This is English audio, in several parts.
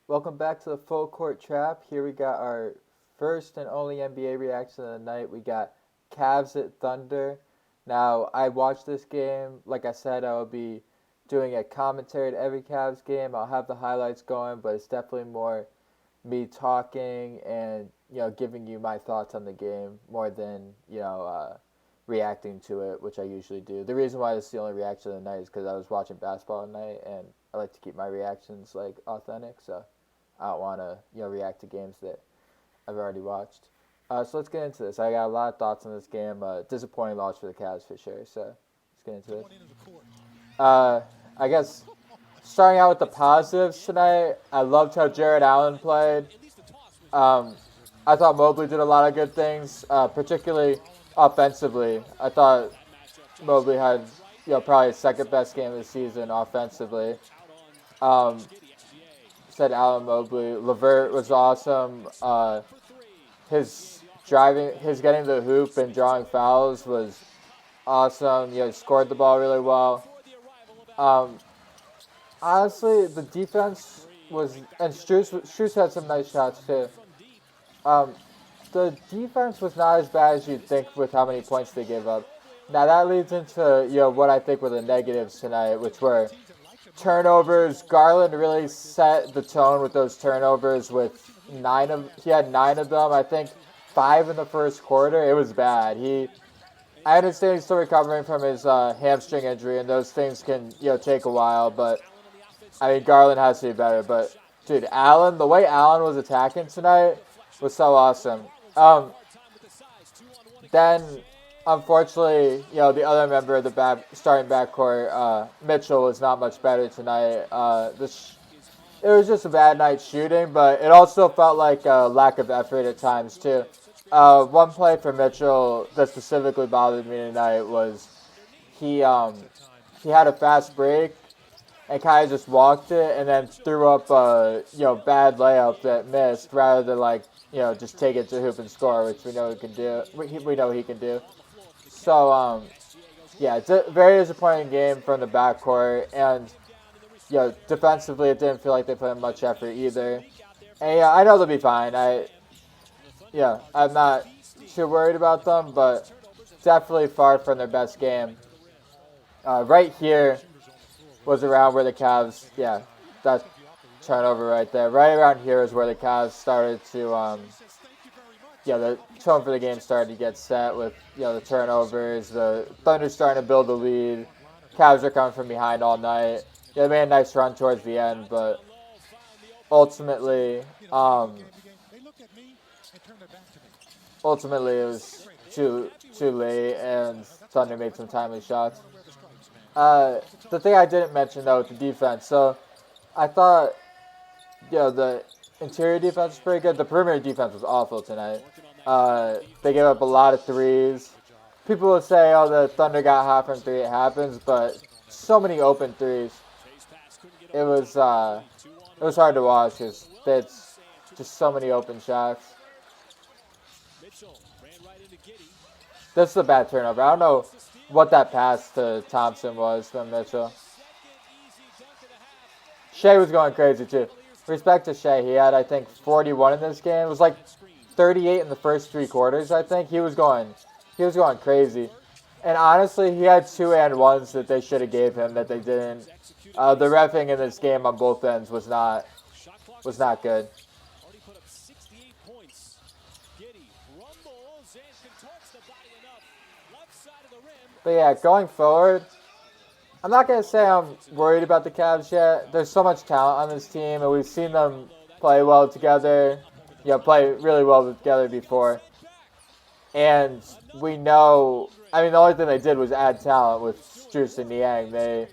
Welcome back to the Full Court Trap. Here we got our first and only NBA reaction of the night. We got Cavs at Thunder. Now, I watched this game. Like I said, I will be doing a commentary to every Cavs game. I'll have the highlights going, but it's definitely more me talking and giving you my thoughts on the game more than reacting to it, which I usually do. The reason why this is the only reaction of the night is because I was watching basketball tonight, and I like to keep my reactions authentic. So I don't want to react to games that I've already watched. So let's get into this. I got a lot of thoughts on this game. Disappointing loss for the Cavs for sure. So let's get into it. I guess starting out with the positives tonight, I loved how Jared Allen played. I thought Mobley did a lot of good things, particularly offensively. I thought Mobley had probably his second best game of the season offensively. Said Allen Mobley. LeVert was awesome. His getting to the hoop and drawing fouls was awesome. He scored the ball really well. Honestly, the defense was, and Strus had some nice shots too. The defense was not as bad as you'd think with how many points they gave up. Now that leads into what I think were the negatives tonight, which were turnovers. Garland really set the tone with those turnovers. He had 9 of them. I think 5 in the first quarter. It was bad. I understand he's still recovering from his hamstring injury, and those things can take a while. But I mean, Garland has to be better. But dude, Allen, the way Allen was attacking tonight was so awesome. Then, unfortunately, the other member of the starting backcourt, Mitchell, was not much better tonight. It was just a bad night shooting, but it also felt like a lack of effort at times, too. One play for Mitchell that specifically bothered me tonight was he had a fast break and kind of just walked it and then threw up a bad layup that missed rather than just take it to hoop and score, which we know he can do. We know he can do. So it's a very disappointing game from the backcourt, and defensively it didn't feel like they put in much effort either. And I know they'll be fine. I'm not too worried about them, but definitely far from their best game. Right here was around where the Cavs, that turnover right there. Right around here is where the Cavs started to, the tone for the game started to get set with, the turnovers. The Thunder starting to build the lead. Cavs are coming from behind all night. They made a nice run towards the end, but ultimately it was too late, and Thunder made some timely shots. The thing I didn't mention, though, with the defense, so I thought, the interior defense was pretty good. The perimeter defense was awful tonight. They gave up a lot of threes. People will say, oh, the Thunder got hot from 3. It happens, but so many open threes. It was hard to watch because there's just so many open shots. This is a bad turnover. I don't know what that pass to Thompson was from Mitchell. Shea was going crazy too. Respect to Shea. He had, I think, 41 in this game. It was like 38 in the first 3 quarters, I think. He was going crazy. And honestly, he had 2 and 1s that they should have gave him that they didn't. The reffing in this game on both ends was not good. But yeah, going forward, I'm not going to say I'm worried about the Cavs yet. There's so much talent on this team, and we've seen them play well together, play really well together before. And we know, I mean, the only thing they did was add talent with Strus and Niang. The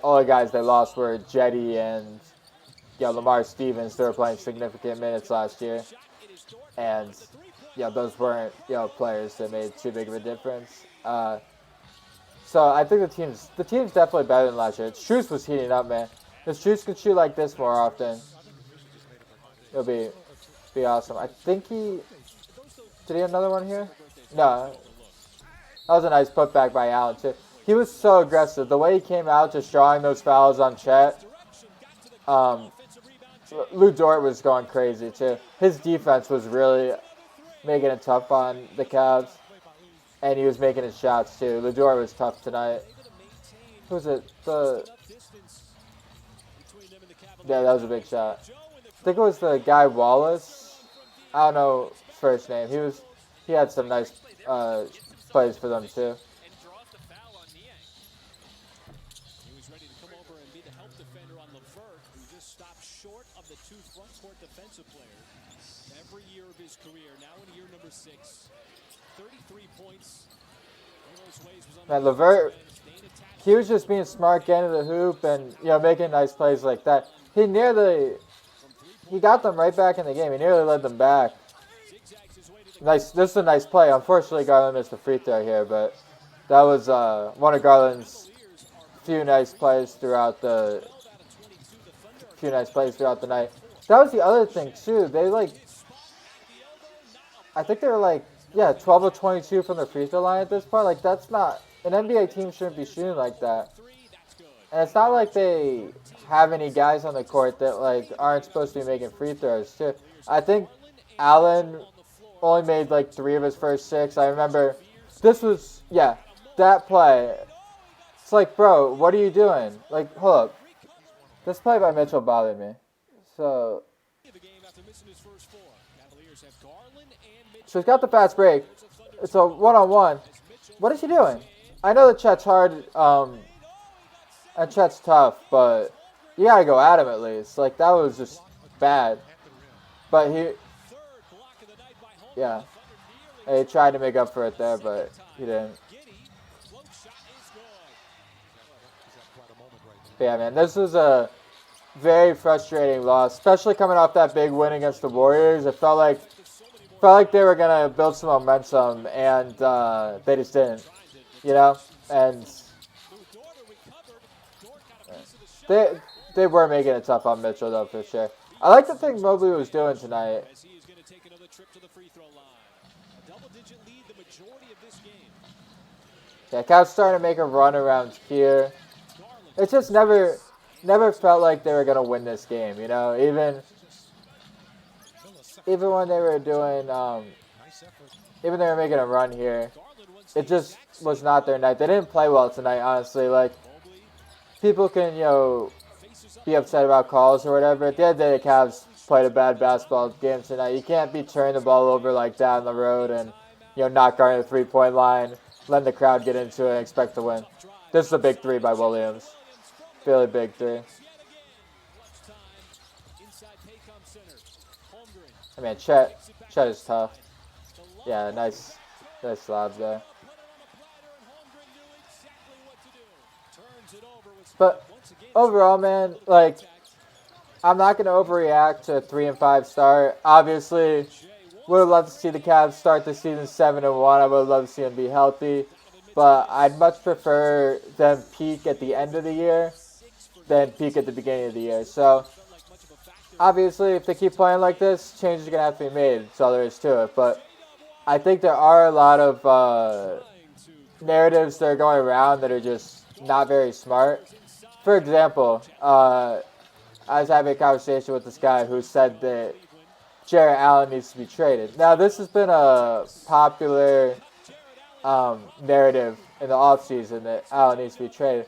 only guys they lost were Jetty and Lamar Stevens. They were playing significant minutes last year. And those weren't players that made too big of a difference. So I think the team's definitely better than last year. Strus was heating up, man. If Strus could shoot like this more often, it'll be awesome. I think did he have another one here? No. That was a nice putback by Allen too. He was so aggressive. The way he came out just drawing those fouls on Chet. Lou Dort was going crazy too. His defense was really making it tough on the Cavs, and he was making his shots too. Lou Dort was tough tonight. Who was it? Yeah, that was a big shot. I think it was the guy Wallace. I don't know his first name. He had some nice plays for them too. Short of the two front court defensive players every year of his career. Now in year number 6, 33 points. Man, LeVert, he was just being smart, getting to the hoop, and making nice plays like that. He got them right back in the game. He nearly led them back. Nice. This is a nice play. Unfortunately, Garland missed the free throw here, but that was one of Garland's few nice plays throughout the night. That was the other thing too. I think they were 12 of 22 from the free throw line at this point. That's not, an NBA team shouldn't be shooting like that. And it's not like they have any guys on the court that aren't supposed to be making free throws too. I think Allen only made 3 of his first 6. I remember that play. It's bro, what are you doing? Hold up. This play by Mitchell bothered me. So he's got the fast break. It's a one-on-one. What is he doing? I know that Chet's hard, and Chet's tough, but you gotta go at him at least. That was just bad. But he tried to make up for it there, but he didn't. But yeah, man, this was a very frustrating loss, especially coming off that big win against the Warriors. It felt like they were gonna build some momentum, and they just didn't, And they were making it tough on Mitchell though, for sure. I like the thing Mobley was doing tonight. Yeah, Cavs starting to make a run around here. It just never felt like they were gonna win this game, Even when they were doing, even they were making a run here, it just was not their night. They didn't play well tonight, honestly. People can, be upset about calls or whatever. At the end of the day, the Cavs played a bad basketball game tonight. You can't be turning the ball over like that on the road and, not guarding the three-point line, letting the crowd get into it and expect to win. This is a big 3 by Williams. Really big 3. I mean, Chet is tough. Yeah, nice slabs there. But overall, man, I'm not gonna overreact to a 3-5 start. Obviously, would have loved to see the Cavs start the season 7-1. I would have loved to see them be healthy, but I'd much prefer them peak at the end of the year than peak at the beginning of the year. So, obviously, if they keep playing like this, changes are going to have to be made. That's all there is to it. But I think there are a lot of narratives that are going around that are just not very smart. For example, I was having a conversation with this guy who said that Jarrett Allen needs to be traded. Now, this has been a popular narrative in the offseason that Allen needs to be traded.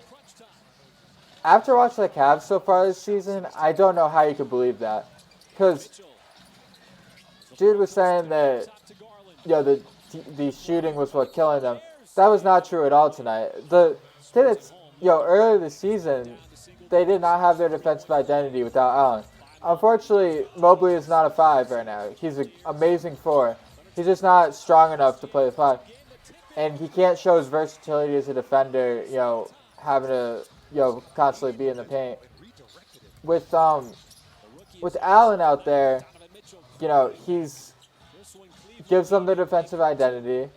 After watching the Cavs so far this season, I don't know how you could believe that. Because dude was saying that, the shooting was what killing them. That was not true at all tonight. The thing that's, earlier this season, they did not have their defensive identity without Allen. Unfortunately, Mobley is not a 5 right now. He's an amazing 4. He's just not strong enough to play the 5. And he can't show his versatility as a defender, having to, constantly be in the paint. With Allen out there, he's gives them the defensive identity.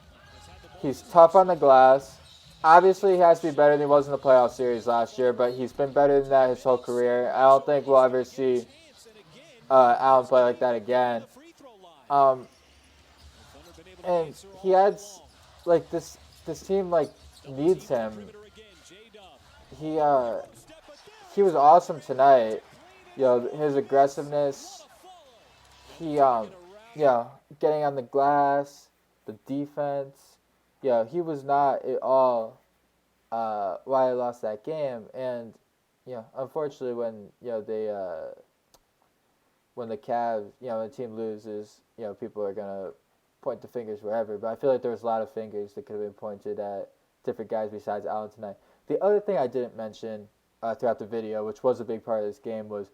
He's tough on the glass. Obviously, he has to be better than he was in the playoff series last year, but he's been better than that his whole career. I don't think we'll ever see Allen play like that again. And he adds, this team, needs him. He was awesome tonight. his aggressiveness, he getting on the glass, the defense, he was not at all why I lost that game. And unfortunately, when when the Cavs, when the team loses, people are gonna point the fingers wherever. But I feel like there was a lot of fingers that could have been pointed at different guys besides Allen tonight. The other thing I didn't mention throughout the video, which was a big part of this game, was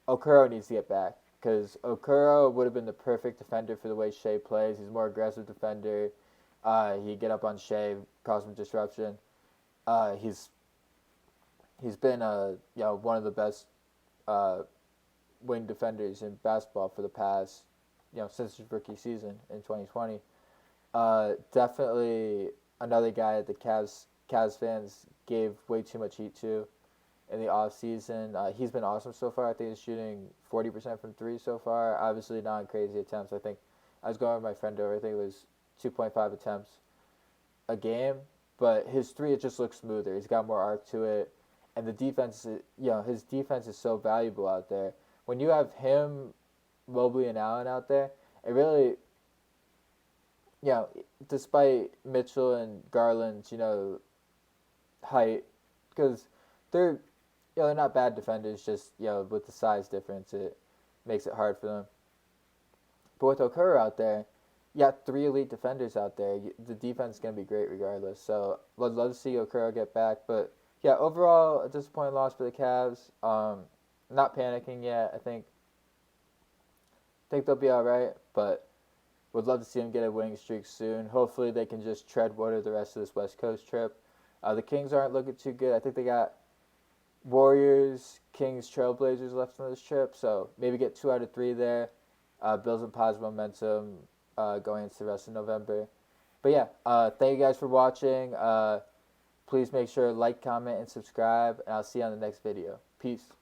Okoro needs to get back because Okoro would have been the perfect defender for the way Shea plays. He's a more aggressive defender. He get up on Shea, cause some disruption. He's been one of the best wing defenders in basketball for the past since his rookie season in 2020. Definitely another guy that the Cavs fans gave way too much heat to in the offseason. He's been awesome so far. I think he's shooting 40% from three so far. Obviously not crazy attempts. I think I was going with my friend over. I think it was 2.5 attempts a game, but his three, it just looks smoother. He's got more arc to it, and the defense, his defense is so valuable out there. When you have him, Mobley, and Allen out there, it really, despite Mitchell and Garland's, height, because they're, they're not bad defenders. Just with the size difference, it makes it hard for them. But with Okoro out there, you got three elite defenders out there. The defense is going to be great regardless. So I'd love to see Okoro get back. But yeah, overall, a disappointing loss for the Cavs. Not panicking yet. I think they'll be all right, but would love to see them get a winning streak soon. Hopefully, they can just tread water the rest of this West Coast trip. The Kings aren't looking too good. I think they got Warriors, Kings, Trailblazers left on this trip, so maybe get 2 out of 3 there. Build some positive momentum going into the rest of November. But yeah, thank you guys for watching. Please make sure to like, comment, and subscribe, and I'll see you on the next video. Peace.